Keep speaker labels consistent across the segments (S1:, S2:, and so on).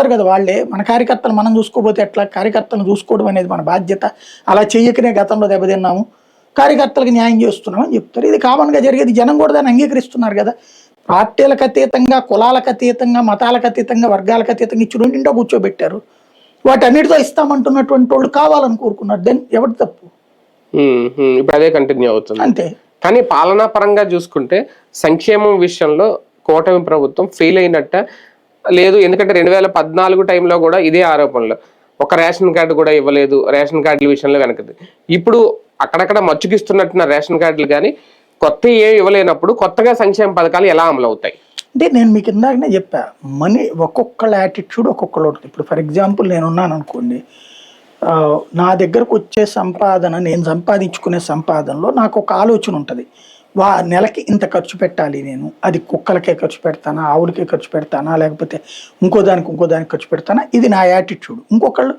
S1: చెప్తారు కదా వాళ్ళే, మన కార్యకర్తలు మనం చూసుకోపోతే ఎట్లా, కార్యకర్తలను చూసుకోవడం అనేది మన బాధ్యత, అలా చెయ్యకనే గతంలో దెబ్బతిన్నాము, కార్యకర్తలకు న్యాయం చేస్తున్నాం అని చెప్తారు. ఇది కామన్ గా జరిగేది, జనం కూడా దాన్ని అంగీకరిస్తున్నారు కదా. పార్టీలకు అతీతంగా, కులాలకు అతీతంగా, మతాలకు అతీతంగా, వర్గాలకు అతీతంగా ఇచ్చి రెండింటో కూర్చోబెట్టారు. వాటన్నిటితో ఇస్తామంటున్నటువంటి వాళ్ళు కావాలని కోరుకున్నారు. దెన్ ఎవరి తప్పు?
S2: ఇప్పుడు అదే కంటిన్యూ అవుతుంది
S1: అంతే.
S2: కానీ పాలనా పరంగా చూసుకుంటే సంక్షేమం విషయంలో కూటమి ప్రభుత్వం ఫెయిల్ అయినట్ట లేదు. ఎందుకంటే 2014 టైంలో కూడా ఇదే ఆరోపణలు, ఒక రేషన్ కార్డు కూడా ఇవ్వలేదు, రేషన్ కార్డుల విషయంలో వెనకది. ఇప్పుడు అక్కడక్కడ మచ్చుకిస్తున్నట్టున్న రేషన్ కార్డులు కానీ కొత్త ఏమి ఇవ్వలేనప్పుడు కొత్తగా సంక్షేమ పథకాలు ఎలా అమలు అవుతాయి?
S1: అంటే నేను మీకు ఇందాకనే చెప్పా, మనీ ఒక్కొక్కళ్ళ యాటిట్యూడ్ ఒక్కొక్కరు ఉంటుంది. ఇప్పుడు ఫర్ ఎగ్జాంపుల్ నేనున్నాను అనుకోండి, నా దగ్గరకు వచ్చే సంపాదన, నేను సంపాదించుకునే సంపాదనలో నాకు ఒక ఆలోచన ఉంటుంది. నెలకి ఇంత ఖర్చు పెట్టాలి నేను, అది కుక్కలకే ఖర్చు పెడతానా, ఆవులకే ఖర్చు పెడతానా, లేకపోతే ఇంకో దానికి ఖర్చు పెడతానా, ఇది నా యాటిట్యూడ్. ఇంకొకళ్ళు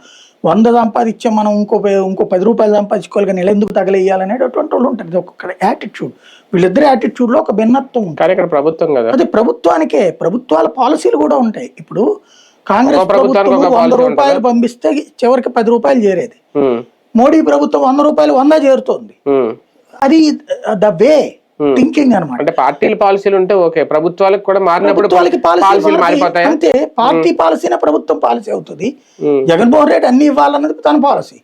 S1: 100 సంపాదించే మనం ఇంకో 10 రూపాయలు సంపాదించుకోవాలి కానీ నెల ఎందుకు తగలేయాలనేటటువంటి వాళ్ళు ఉంటుంది. ఒక్కొక్క యాటిట్యూడ్, వీళ్ళిద్దరి యాటిట్యూడ్ లో ఒక భిన్నత్వం ఉంటుంది.
S2: కానీ ఇక్కడ ప్రభుత్వం కదా,
S1: అది ప్రభుత్వానికే, ప్రభుత్వాల పాలసీలు కూడా ఉంటాయి. ఇప్పుడు కాంగ్రెస్ ప్రభుత్వం 100 రూపాయలు పంపిస్తే చివరికి 10 రూపాయలు చేరేది. మోడీ ప్రభుత్వం 100 రూపాయలు 100 చేరుతోంది. అది ద వే థింకింగ్ అనమాట.
S2: అంటే పార్టీల పాలసీలు ఉంటే ఓకే, ప్రభుత్వాలకు కూడా మారినప్పుడు పాలసీలు మారిపోతాయి.
S1: అంతే, పార్టీ పాలసీనే ప్రభుత్వం పాలసీ అవుతుంది. జగన్మోహన్ రెడ్డి అన్ని ఇవ్వాలన్నది తన పాలసీ.